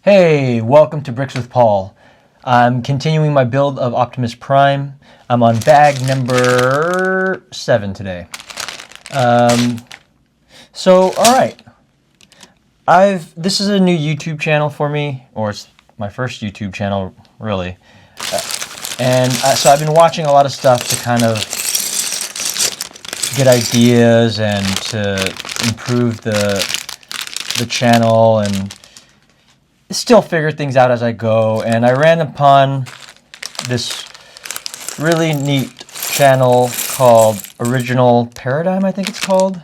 Hey, welcome to Bricks with Paul. I'm continuing my build of Optimus Prime. I'm on bag number 7 today. All right. This is a new YouTube channel for me, or it's my first YouTube channel, really. So I've been watching a lot of stuff to kind of get ideas and to improve the channel and still figure things out as I go. And I ran upon this really neat channel called Original Paradigm, I think it's called.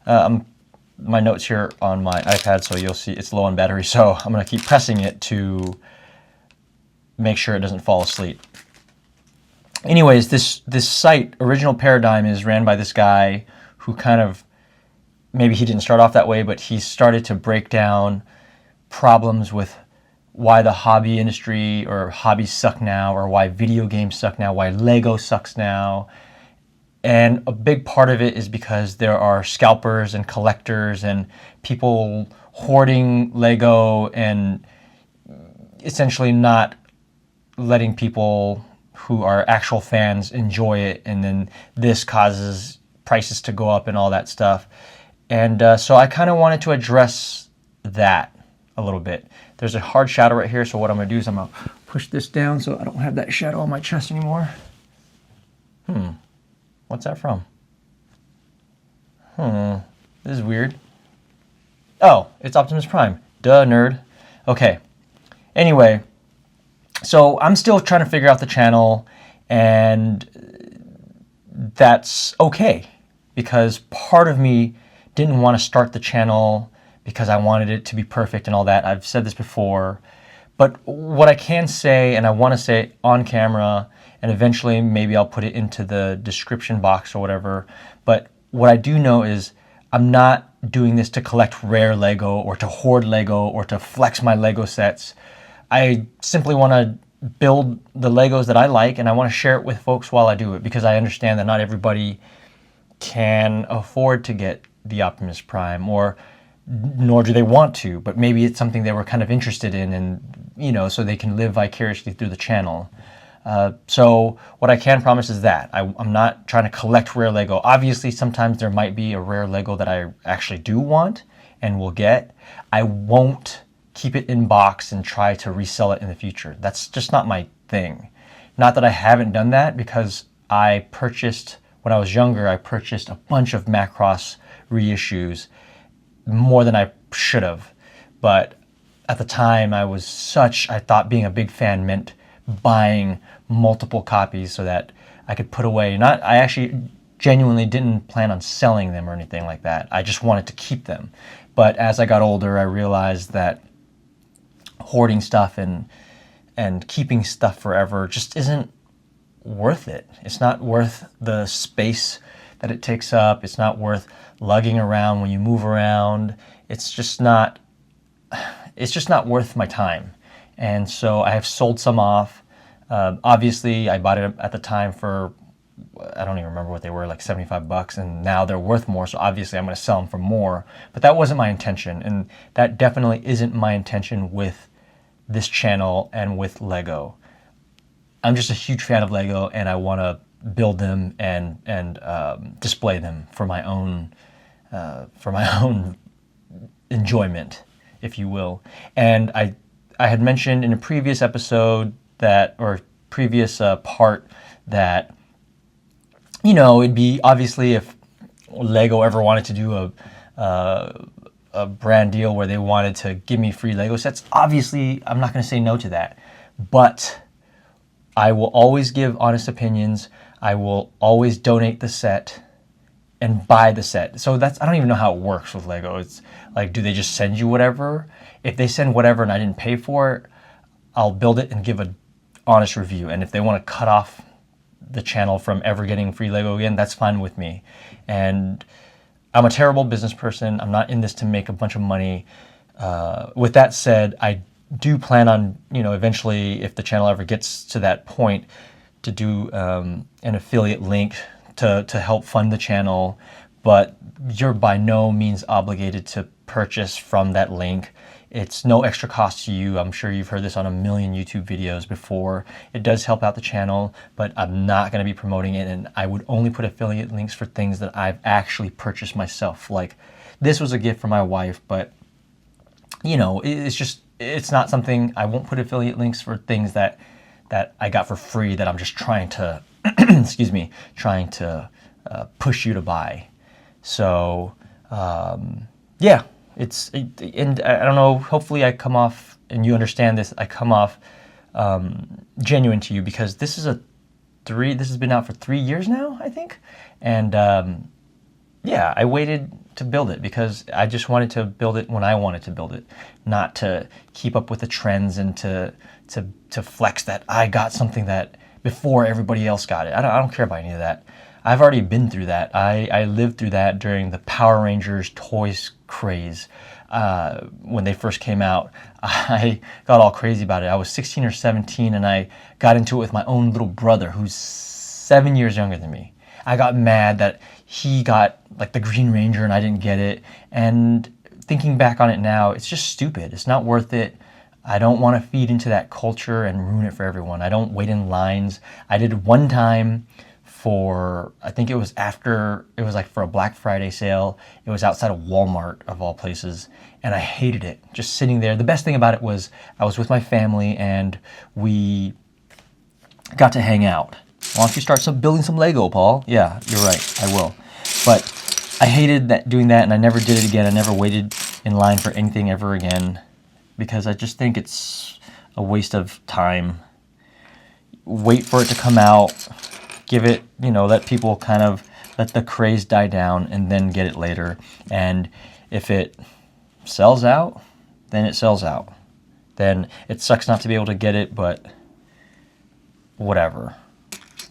My notes here on my iPad, so you'll see it's low on battery, so I'm going to keep pressing it to make sure it doesn't fall asleep. Anyways, this site, Original Paradigm, is ran by this guy who kind of, maybe he didn't start off that way, but he started to break down problems with why the hobby industry or hobbies suck now, or why video games suck now, why Lego sucks now. And a big part of it is because there are scalpers and collectors and people hoarding Lego and essentially not letting people who are actual fans enjoy it, and then this causes prices to go up and all that stuff. And so I kind of wanted to address that a little bit. There's a hard shadow right here, so what I'm going to do is I'm going to push this down so I don't have that shadow on my chest anymore. What's that from? This is weird. Oh, it's Optimus Prime. Duh, nerd. Okay. Anyway, so I'm still trying to figure out the channel, and that's okay, because part of me didn't want to start the channel because I wanted it to be perfect and all that. I've said this before, but what I can say, and I want to say on camera, and eventually maybe I'll put it into the description box or whatever, but what I do know is I'm not doing this to collect rare Lego or to hoard Lego or to flex my Lego sets. I simply want to build the Legos that I like, and I want to share it with folks while I do it, because I understand that not everybody can afford to get the Optimus Prime, or nor do they want to, but maybe it's something they were kind of interested in, and so they can live vicariously through the channel. So what I can promise is that I'm not trying to collect rare Lego. Obviously, sometimes there might be a rare Lego that I actually do want and will get. I won't keep it in box and try to resell it in the future. That's just not my thing. Not that I haven't done that, because when I was younger, I purchased a bunch of Macross reissues, more than I should have. But at the time, I thought being a big fan meant buying multiple copies so that I could put away. I actually genuinely didn't plan on selling them or anything like that. I just wanted to keep them. But as I got older, I realized that hoarding stuff and keeping stuff forever just isn't worth it. It's not worth the space that it takes up. It's not worth lugging around when you move around. It's just not worth my time. And so I have sold some off. Obviously, I bought it at the time for, I don't even remember what they were, like $75, and now they're worth more, so obviously I'm going to sell them for more. But that wasn't my intention, and that definitely isn't my intention with this channel and with Lego. I'm just a huge fan of Lego, and I want to build them and display them for my own enjoyment, if you will. And I had mentioned in a previous episode previous part that, it'd be obviously if Lego ever wanted to do a brand deal where they wanted to give me free Lego sets, obviously I'm not going to say no to that. But I will always give honest opinions. I will always donate the set and buy the set. So I don't even know how it works with Lego. It's like, do they just send you whatever? If they send whatever and I didn't pay for it, I'll build it and give an honest review. And if they want to cut off the channel from ever getting free Lego again, that's fine with me. And I'm a terrible business person. I'm not in this to make a bunch of money. With that said, I do plan on, eventually, if the channel ever gets to that point, to do an affiliate link to help fund the channel. But you're by no means obligated to purchase from that link. It's no extra cost to you. I'm sure you've heard this on a million YouTube videos before. It does help out the channel, but I'm not going to be promoting it, and I would only put affiliate links for things that I've actually purchased myself. Like, this was a gift from my wife, but you know, it's not something. I won't put affiliate links for things that I got for free that I'm just trying to excuse me, trying to push you to buy. So yeah, and I don't know, hopefully I come off, and you understand this, I come off genuine to you, because this has been out for 3 years now, I think. And yeah, I waited to build it because I just wanted to build it when I wanted to build it, not to keep up with the trends and to flex that I got something that before everybody else got it. I don't care about any of that. I've already been through that. I lived through that during the Power Rangers toys craze. When they first came out, I got all crazy about it. I was 16 or 17, and I got into it with my own little brother, who's 7 years younger than me. I got mad that he got like the Green Ranger and I didn't get it. And thinking back on it now, it's just stupid. It's not worth it. I don't want to feed into that culture and ruin it for everyone. I don't wait in lines. I did one time for, I think it was like for a Black Friday sale. It was outside of Walmart, of all places, and I hated it. Just sitting there. The best thing about it was I was with my family and we got to hang out. Why don't you start building some Lego, Paul? Yeah, you're right, I will. But I hated doing that, and I never did it again. I never waited in line for anything ever again, because I just think it's a waste of time. Wait for it to come out, give it, let people kind of, let the craze die down, and then get it later. And if it sells out, then it sells out. Then it sucks not to be able to get it, but whatever.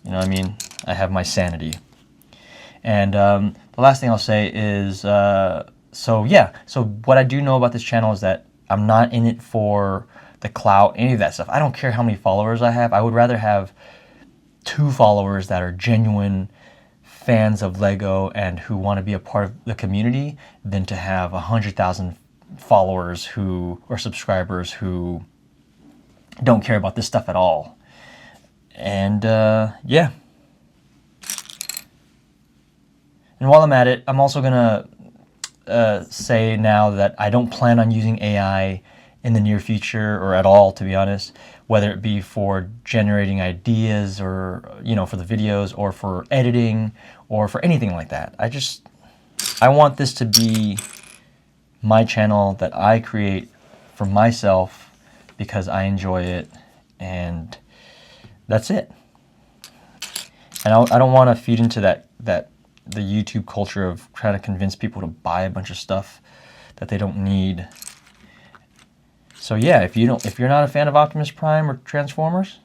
You know what I mean? I have my sanity. And the last thing I'll say is, so what I do know about this channel is that I'm not in it for the clout, any of that stuff. I don't care how many followers I have. I would rather have 2 followers that are genuine fans of Lego and who want to be a part of the community than to have 100,000 followers or subscribers who don't care about this stuff at all. And yeah. And while I'm at it, I'm also gonna say now that I don't plan on using AI in the near future, or at all, to be honest, whether it be for generating ideas or, for the videos, or for editing, or for anything like that. I want this to be my channel that I create for myself because I enjoy it, and that's it. And I don't want to feed into the YouTube culture of trying to convince people to buy a bunch of stuff that they don't need. So yeah, if you're not a fan of Optimus Prime or Transformers,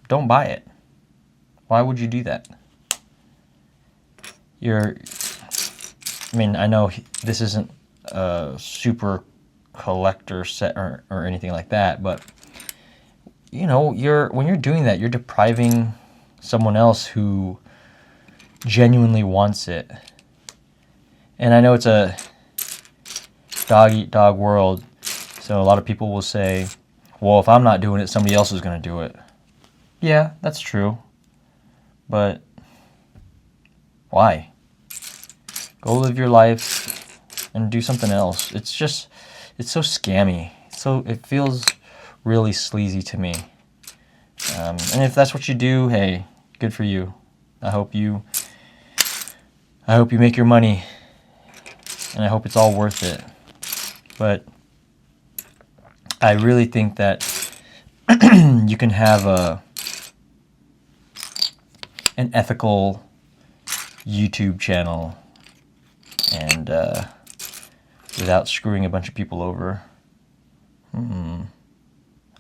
don't buy it. Why would you do that? I know this isn't a super collector set or anything like that, but when you're doing that, you're depriving someone else who genuinely wants it. And I know it's a dog-eat-dog world, so a lot of people will say, well, if I'm not doing it, somebody else is going to do it. Yeah, that's true. But why? Go live your life and do something else. It's so scammy. It feels really sleazy to me. And if that's what you do, hey, good for you. I hope you make your money, and I hope it's all worth it. But I really think that you can have an ethical YouTube channel and without screwing a bunch of people over.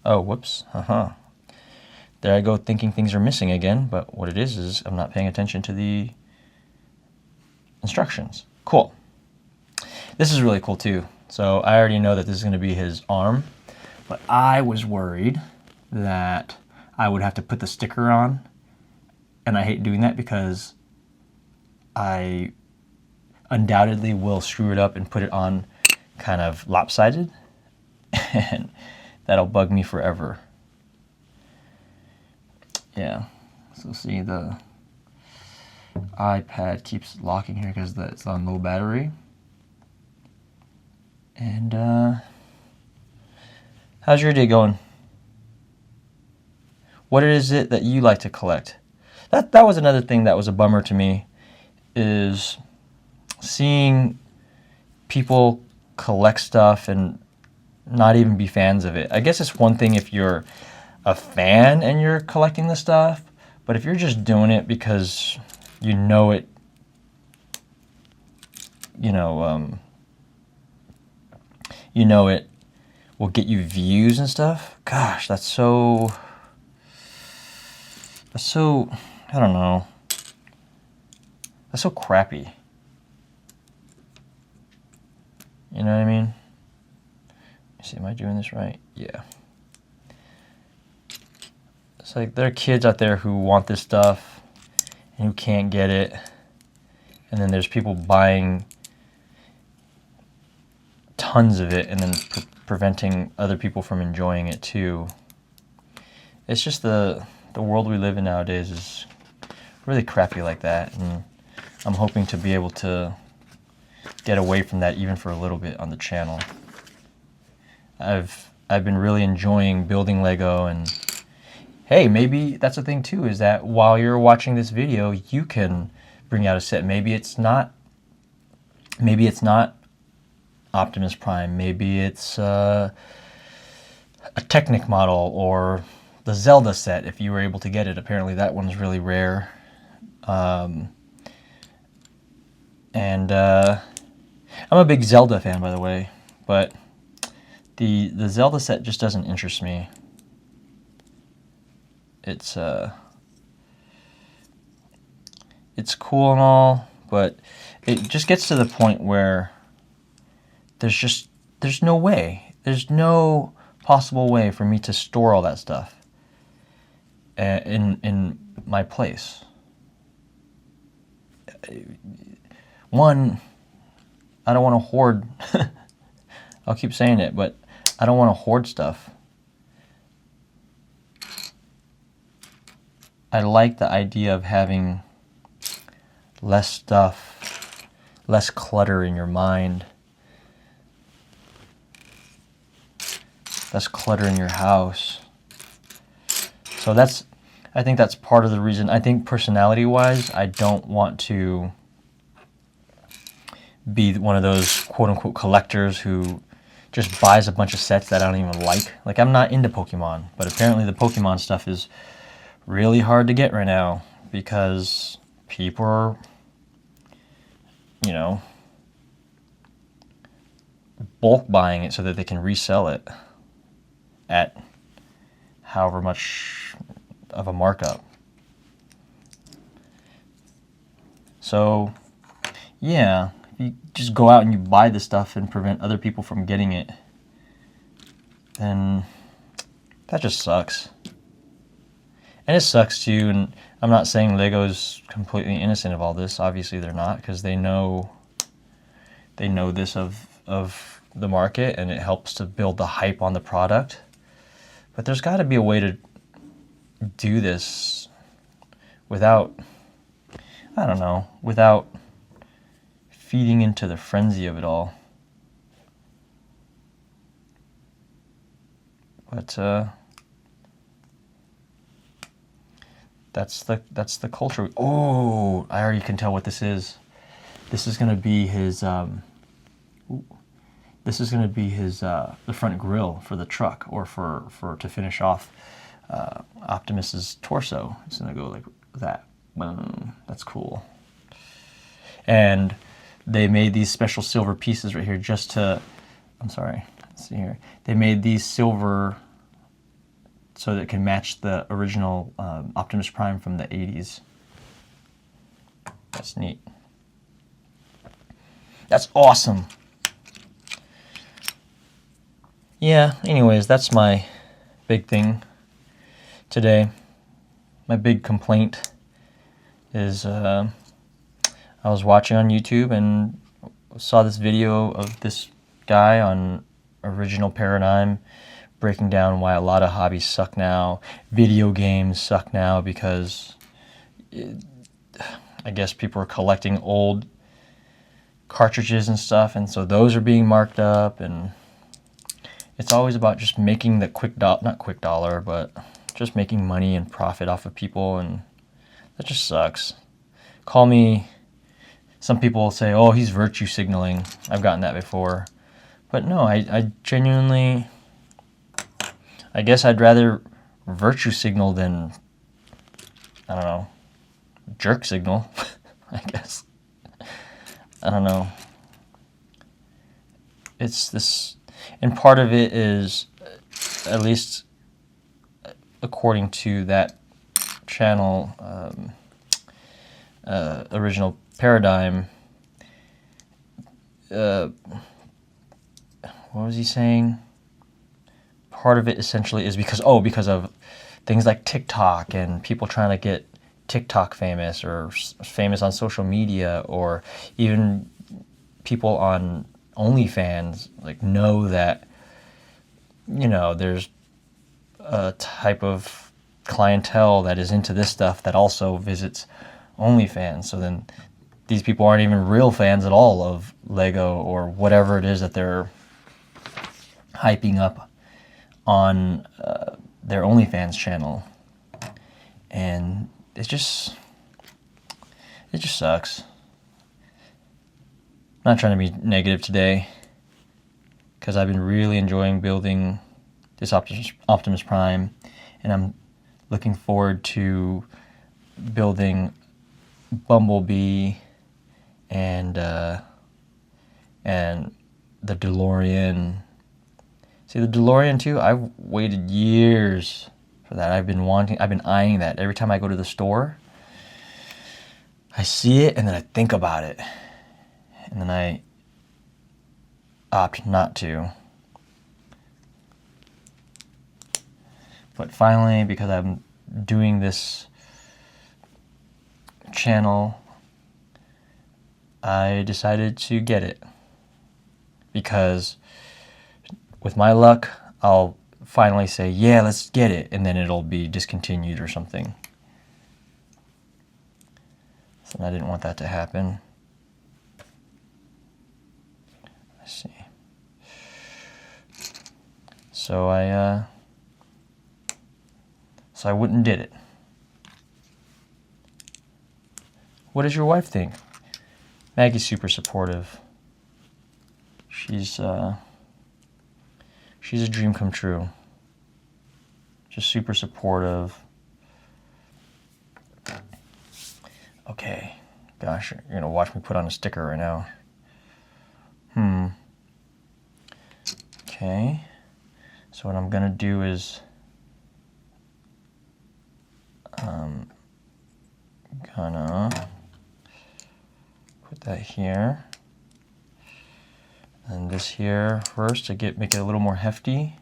Oh, whoops. There I go, thinking things are missing again, but what it is I'm not paying attention to the instructions. Cool. This is really cool too. So I already know that this is going to be his arm, but I was worried that I would have to put the sticker on, and I hate doing that because I undoubtedly will screw it up and put it on kind of lopsided. and that'll bug me forever. Yeah, so see, the iPad keeps locking here because it's on low battery. And how's your day going? What is it that you like to collect? That was another thing that was a bummer to me, is seeing people collect stuff and not even be fans of it. I guess it's one thing if you're a fan and you're collecting the stuff, but if you're just doing it because you know it, you know it will get you views and stuff. Gosh, that's so, I don't know. That's so crappy. You know what I mean? Let's see, am I doing this right? Yeah. It's like there are kids out there who want this stuff and who can't get it. And then there's people buying tons of it and then preventing other people from enjoying it too. It's just the world we live in nowadays is really crappy like that, and I'm hoping to be able to get away from that even for a little bit on the channel. I've been really enjoying building Lego, and hey, maybe that's the thing too, is that while you're watching this video, you can bring out a set. Maybe it's not Optimus Prime, maybe it's a Technic model or the Zelda set if you were able to get it. Apparently that one's really rare. And I'm a big Zelda fan, by the way, but the Zelda set just doesn't interest me. It's cool and all, but it just gets to the point where there's no way. There's no possible way for me to store all that stuff in my place. One, I don't want to hoard. I'll keep saying it, but I don't want to hoard stuff. I like the idea of having less stuff, less clutter in your mind, less clutter in your house. So I think that's part of the reason. I think personality-wise, I don't want to be one of those quote-unquote collectors who just buys a bunch of sets that I don't even like. Like, I'm not into Pokemon, but apparently the Pokemon stuff is really hard to get right now because people are, bulk buying it so that they can resell it at however much of a markup. So, yeah, if you just go out and you buy the stuff and prevent other people from getting it, then that just sucks. And it sucks too, and I'm not saying Lego's completely innocent of all this. Obviously they're not, because they know this of the market, and it helps to build the hype on the product. But there's got to be a way to do this without, I don't know, without feeding into the frenzy of it all. But that's the culture. Oh, I already can tell what this is. This is gonna be his. This is gonna be his the front grille for the truck, or for to finish off Optimus's torso. It's gonna go like that. Boom. That's cool. And they made these special silver pieces right here just to. I'm sorry. Let's see here. They made these silver so that it can match the original Optimus Prime from the 80s. That's neat. That's awesome. Yeah, anyways, that's my big thing today. My big complaint is I was watching on YouTube and saw this video of this guy on original paradigm, breaking down why a lot of hobbies suck now. Video games suck now because I guess people are collecting old cartridges and stuff, and so those are being marked up, and it's always about just making the not quick dollar, but just making money and profit off of people, and that just sucks. Call me, some people will say, oh, he's virtue signaling. I've gotten that before. But no, I genuinely, I guess I'd rather virtue signal than, I don't know, jerk signal, I guess. I don't know. It's this, and part of it is, at least according to that channel, original paradigm, what was he saying? Part of it essentially is because of things like TikTok and people trying to get TikTok famous or famous on social media, or even people on OnlyFans like know that, you know, there's a type of clientele that is into this stuff that also visits OnlyFans. So then these people aren't even real fans at all of Lego or whatever it is that they're hyping up on their OnlyFans channel. And it just sucks. I'm not trying to be negative today, because I've been really enjoying building this Optimus Prime, and I'm looking forward to building Bumblebee and the DeLorean. See, the DeLorean too, I've waited years for that. I've been eyeing that. Every time I go to the store, I see it and then I think about it. And then I opt not to. But finally, because I'm doing this channel, I decided to get it. Because with my luck, I'll finally say, yeah, let's get it, and then it'll be discontinued or something. So I didn't want that to happen. Let's see. So I went and did it. What does your wife think? Maggie's super supportive. She's a dream come true. Just super supportive. Okay. Gosh, you're gonna watch me put on a sticker right now. Okay. So what I'm gonna do is gonna put that here. And this here first to make it a little more hefty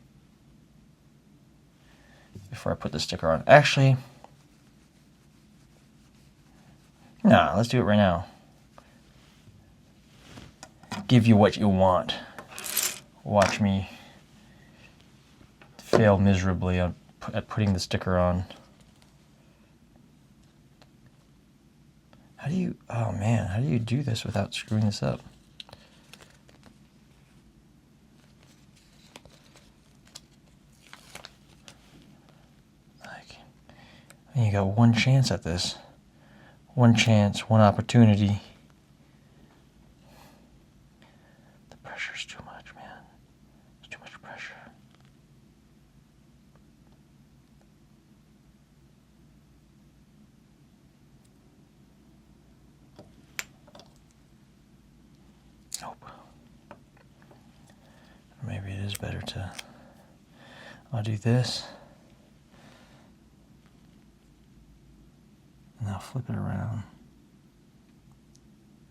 before I put the sticker on. Actually, nah, let's do it right now. Give you what you want. Watch me fail miserably at putting the sticker on. How do you, oh man, how do you do this without screwing this up? You got one chance at this. One chance, one opportunity. The pressure's too much, man. It's too much pressure. Nope. Maybe it is better to, I'll do this. Now flip it around.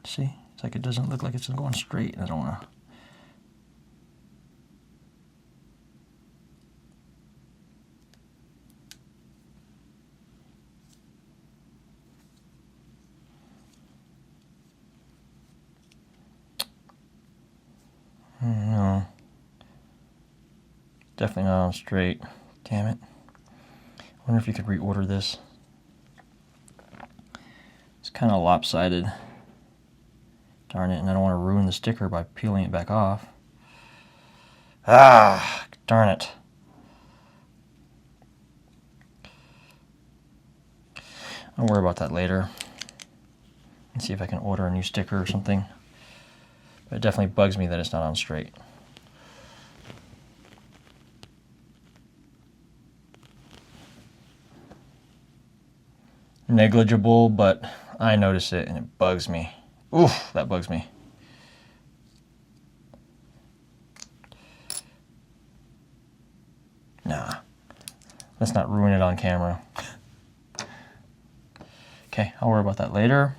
See? It's like it doesn't look like it's going straight, and I don't want to. No. Definitely not on straight. Damn it. I wonder if you could reorder this. It's kind of lopsided. Darn it, and I don't want to ruin the sticker by peeling it back off. Ah, darn it. I'll worry about that later. Let's see if I can order a new sticker or something. But it definitely bugs me that it's not on straight. Negligible, but I notice it and it bugs me. Oof, that bugs me. Nah, let's not ruin it on camera. Okay, I'll worry about that later.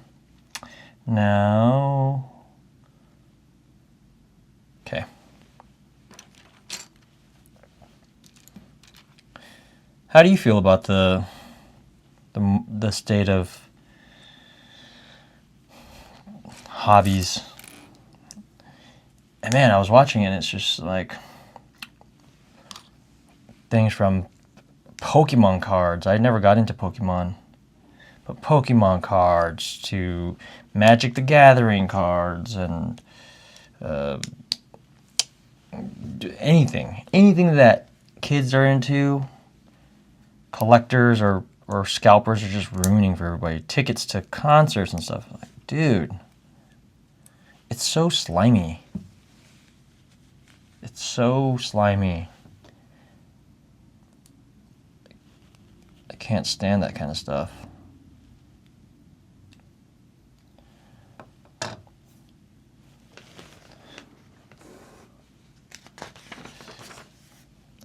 Now, okay. How do you feel about the state of hobbies? And man, I was watching it and it's just like things from Pokemon cards. I never got into Pokemon. But Pokemon cards to Magic the Gathering cards and anything that kids are into, collectors or scalpers are just ruining for everybody. Tickets to concerts and stuff. Like, dude, it's so slimy. It's so slimy. I can't stand that kind of stuff.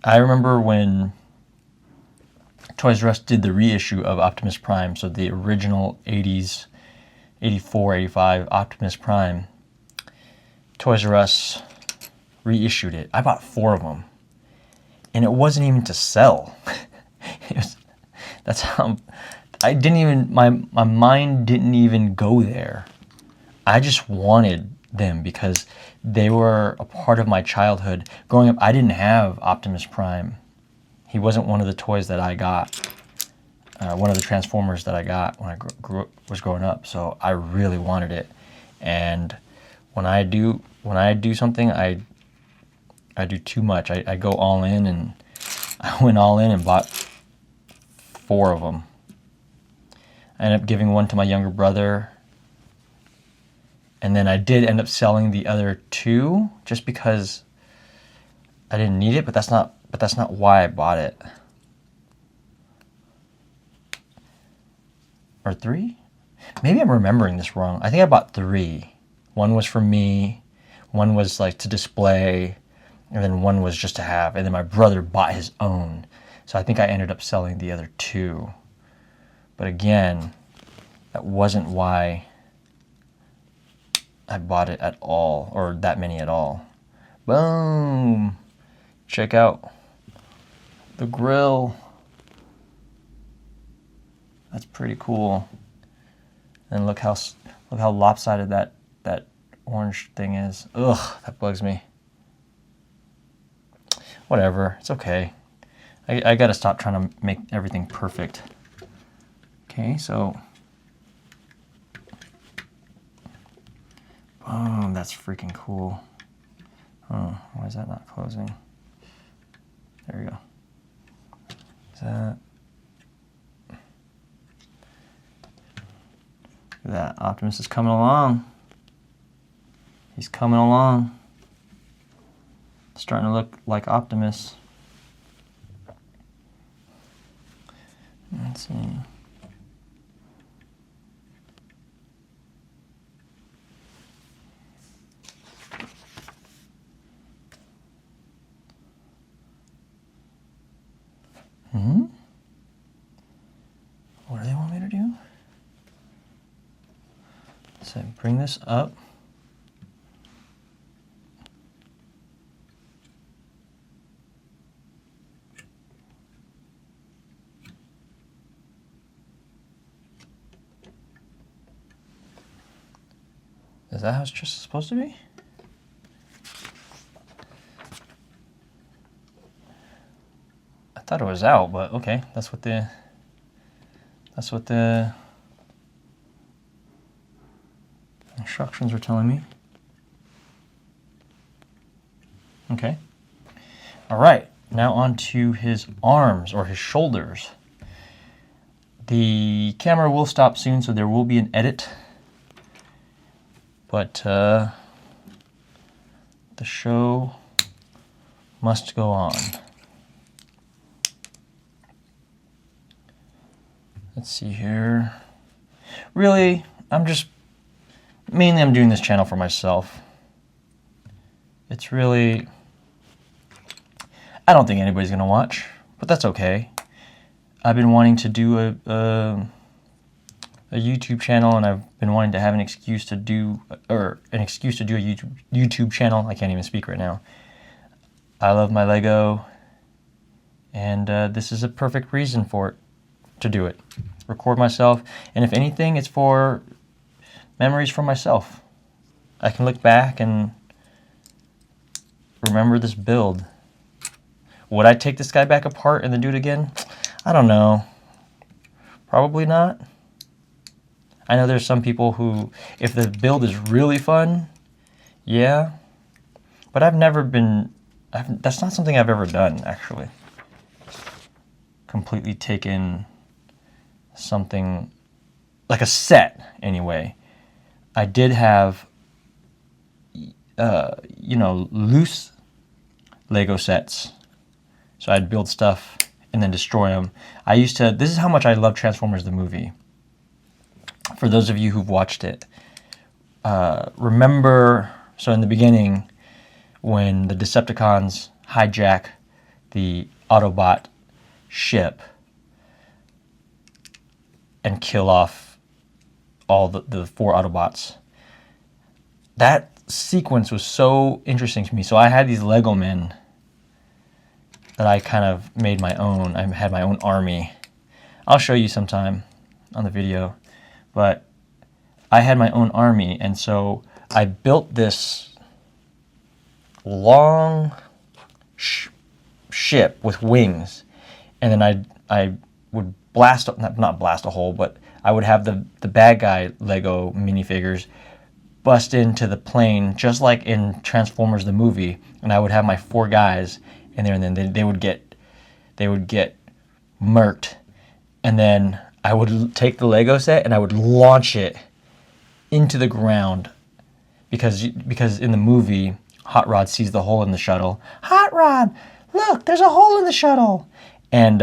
I remember when Toys R Us did the reissue of Optimus Prime, so the original 80s, 84, 85 Optimus Prime, Toys R Us reissued it. I bought 4 of them, and it wasn't even to sell. That's how, I didn't even, my mind didn't even go there. I just wanted them because they were a part of my childhood. Growing up, I didn't have Optimus Prime. He wasn't one of the toys that I got, one of the Transformers that I got when I was growing up. So I really wanted it. And when I do something, I do too much. I go all in, and I went all in and bought 4 of them. I ended up giving one to my younger brother. And then I did end up selling the other 2 just because I didn't need it, but that's not why I bought it. Or 3? Maybe I'm remembering this wrong. I think I bought 3. One was for me, one was like to display, and then one was just to have. And then my brother bought his own. So I think I ended up selling the other 2. But again, that wasn't why I bought it at all, or that many at all. Boom! Check out the grill. That's pretty cool. And look how lopsided that orange thing is. Ugh, that bugs me. Whatever, it's okay. I gotta stop trying to make everything perfect. Okay, so boom, that's freaking cool. Oh, why is that not closing? There we go. Is that? Look at that, Optimus is coming along. He's coming along. Starting to look like Optimus. Let's see. What do they want me to do? So bring this up. Is that how it's just supposed to be? thought it was out, but okay, that's what the instructions are telling me. Okay. All right, now on to his arms or his shoulders. The camera will stop soon, so there will be an edit. But the show must go on. Let's see here. Really, I'm doing this channel for myself. It's really, I don't think anybody's gonna watch, but that's okay. I've been wanting to do a YouTube channel, and I've been wanting to have an excuse to do a YouTube channel. I can't even speak right now. I love my Lego, and this is a perfect reason for it, to do it. Record myself, and if anything, it's for memories from myself. I can look back and remember this build. Would I take this guy back apart and then do it again? I don't know. Probably not. I know there's some people who, if the build is really fun, yeah. But that's not something I've ever done, actually. Completely taken something, like a set, anyway. I did have, loose Lego sets. So I'd build stuff and then destroy them. This is how much I love Transformers the movie. For those of you who've watched it, remember, so in the beginning, when the Decepticons hijack the Autobot ship and kill off all the 4 Autobots, that sequence was so interesting to me. So I had these Lego men that I kind of made my own. I had my own army. I'll show you sometime on the video. But I had my own army, and so I built this long ship with wings, and then I would not blast a hole, but I would have the bad guy Lego minifigures bust into the plane, just like in Transformers the movie, and I would have my 4 guys in there, and then they would get murked, and then I would take the Lego set and I would launch it into the ground, because in the movie, Hot Rod sees the hole in the shuttle. Hot Rod, look, there's a hole in the shuttle, and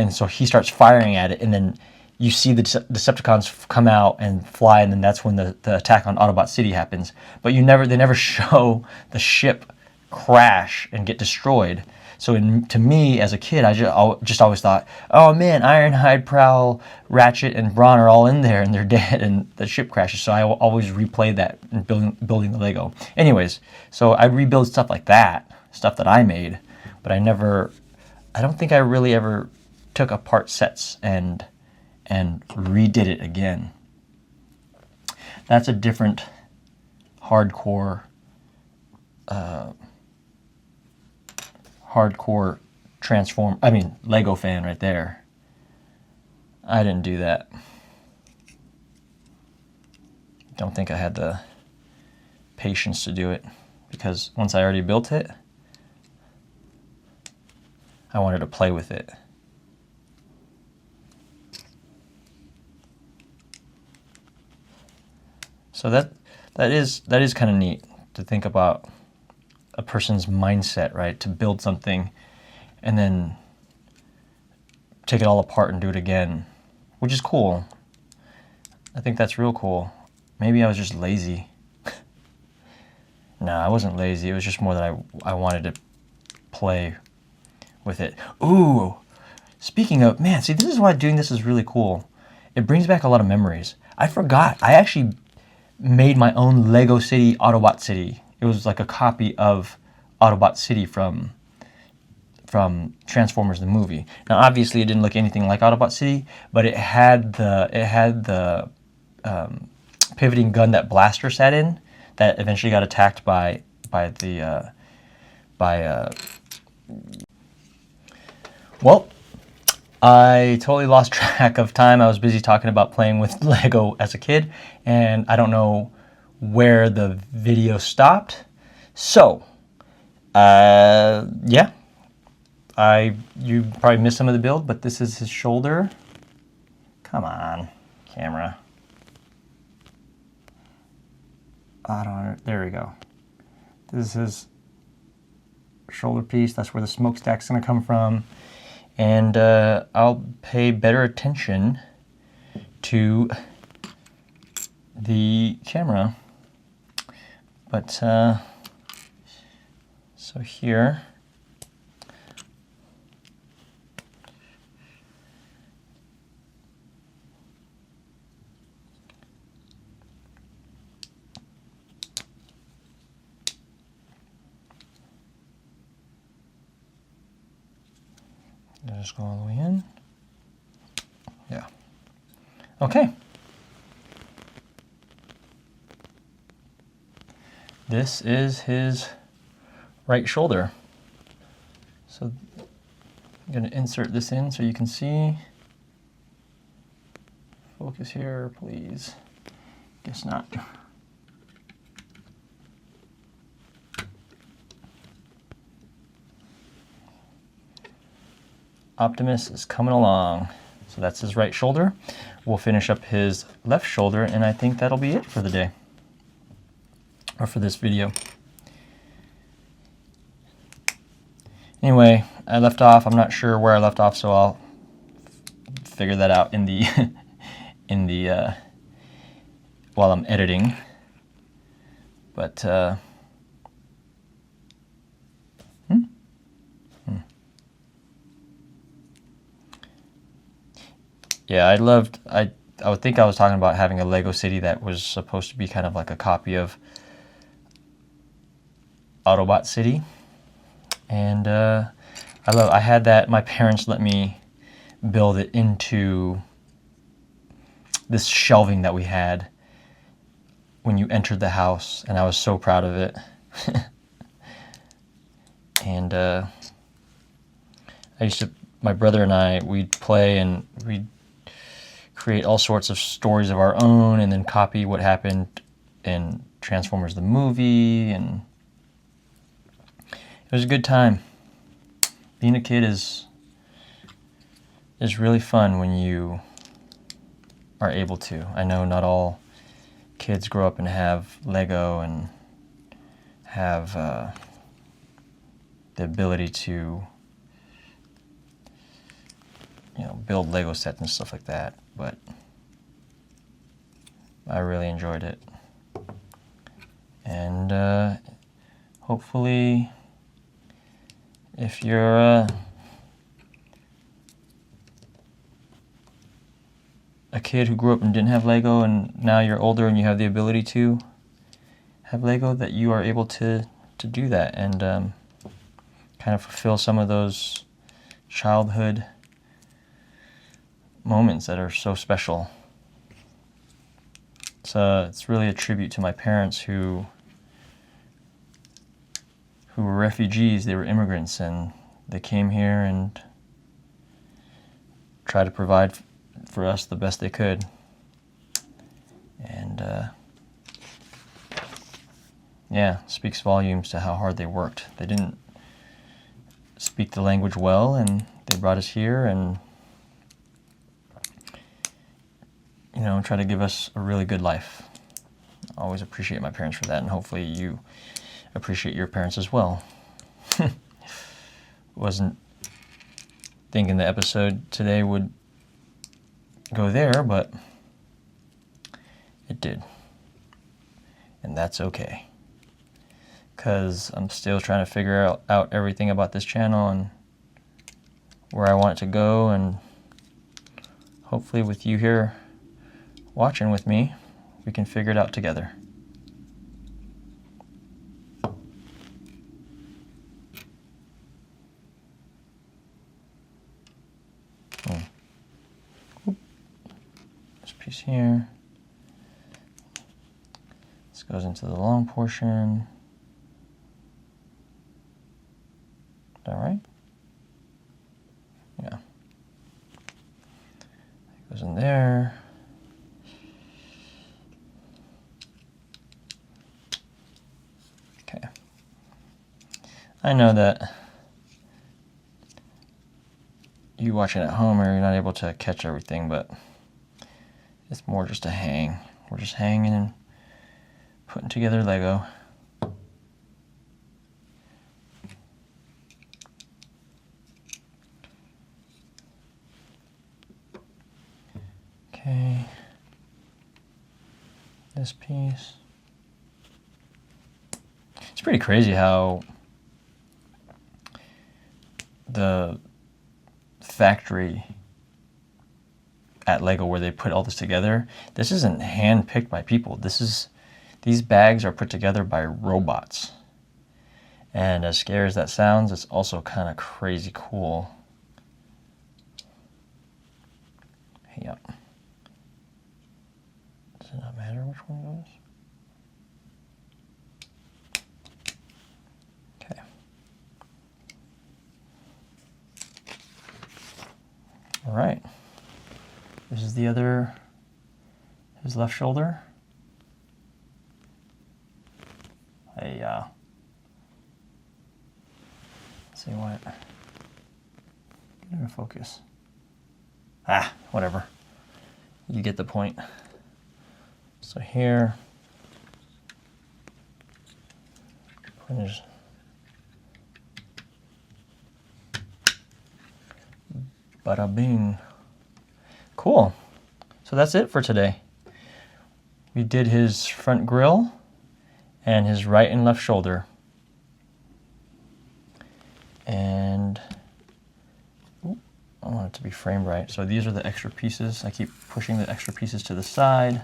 so he starts firing at it, and then you see the Decepticons come out and fly, and then that's when the attack on Autobot City happens. But they never show the ship crash and get destroyed. So to me, as a kid, I just always thought, oh man, Ironhide, Prowl, Ratchet, and Brawn are all in there, and they're dead, and the ship crashes. So I always replay that in building the Lego. Anyways, so I'd rebuild stuff like that, stuff that I made, but I don't think I really ever took apart sets and redid it again. That's a different hardcore Lego fan right there. I didn't do that. Don't think I had the patience to do it, because once I already built it, I wanted to play with it. So that is kind of neat to think about a person's mindset, right? To build something and then take it all apart and do it again, which is cool. I think that's real cool. Maybe I was just lazy. No, I wasn't lazy. It was just more that I wanted to play with it. Ooh, speaking of, man, see, this is why doing this is really cool. It brings back a lot of memories. I forgot. I actually made my own Lego City, Autobot City. It was like a copy of Autobot City from Transformers the movie. Now, obviously, it didn't look anything like Autobot City, but it had the pivoting gun that Blaster sat in, that eventually got attacked by Well, I totally lost track of time. I was busy talking about playing with Lego as a kid, and I don't know where the video stopped. So, yeah, you probably missed some of the build, but this is his shoulder. Come on, camera. There we go. This is his shoulder piece. That's where the smokestack's gonna come from. And I'll pay better attention to the camera. But, so here, just go all the way in. Yeah. Okay. This is his right shoulder. So I'm going to insert this in so you can see. Focus here, please. Guess not. Optimus is coming along. So that's his right shoulder. We'll finish up his left shoulder, and I think that'll be it for the day, or for this video. Anyway, I left off. I'm not sure where I left off, so I'll figure that out in the while I'm editing. But yeah, I would think I was talking about having a Lego city that was supposed to be kind of like a copy of Autobot City. And I had that. My parents let me build it into this shelving that we had when you entered the house, and I was so proud of it. And my brother and I, we'd play and we'd create all sorts of stories of our own, and then copy what happened in Transformers the movie, and it was a good time. Being a kid is really fun when you are able to. I know not all kids grow up and have Lego and have the ability to, build Lego sets and stuff like that, but I really enjoyed it. And hopefully, if you're a kid who grew up and didn't have Lego, and now you're older and you have the ability to have Lego, that you are able to do that and kind of fulfill some of those childhood moments that are so special. It's really a tribute to my parents who were refugees. They were immigrants, and they came here and tried to provide for us the best they could. And yeah, speaks volumes to how hard they worked. They didn't speak the language well, and they brought us here and try to give us a really good life. I always appreciate my parents for that, and hopefully you appreciate your parents as well. Wasn't thinking the episode today would go there, but it did. And that's okay, because I'm still trying to figure out everything about this channel and where I want it to go, and hopefully with you here watching with me, we can figure it out together. This piece here. This goes into the long portion. Is that right? Goes in there. Okay. I know that you watching at home, or you're not able to catch everything, but it's more just a hang. We're just hanging and putting together Lego. Okay. This piece. It's pretty crazy how the factory at Lego, where they put all this together, this isn't hand picked by people. These bags are put together by robots. And as scary as that sounds, it's also kind of crazy cool. Yep. Does it not matter which one goes? Okay. All right. This is the other, his left shoulder. Let's see what, get into focus. Whatever. You get the point. So here, finish. Bada bing. Cool. So that's it for today. We did his front grille and his right and left shoulder. And I want it to be framed right. So these are the extra pieces. I keep pushing the extra pieces to the side.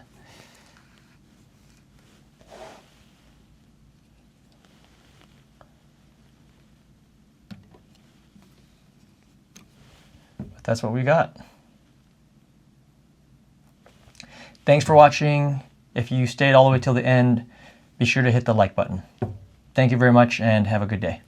But that's what we got. Thanks for watching. If you stayed all the way till the end, be sure to hit the like button. Thank you very much and have a good day.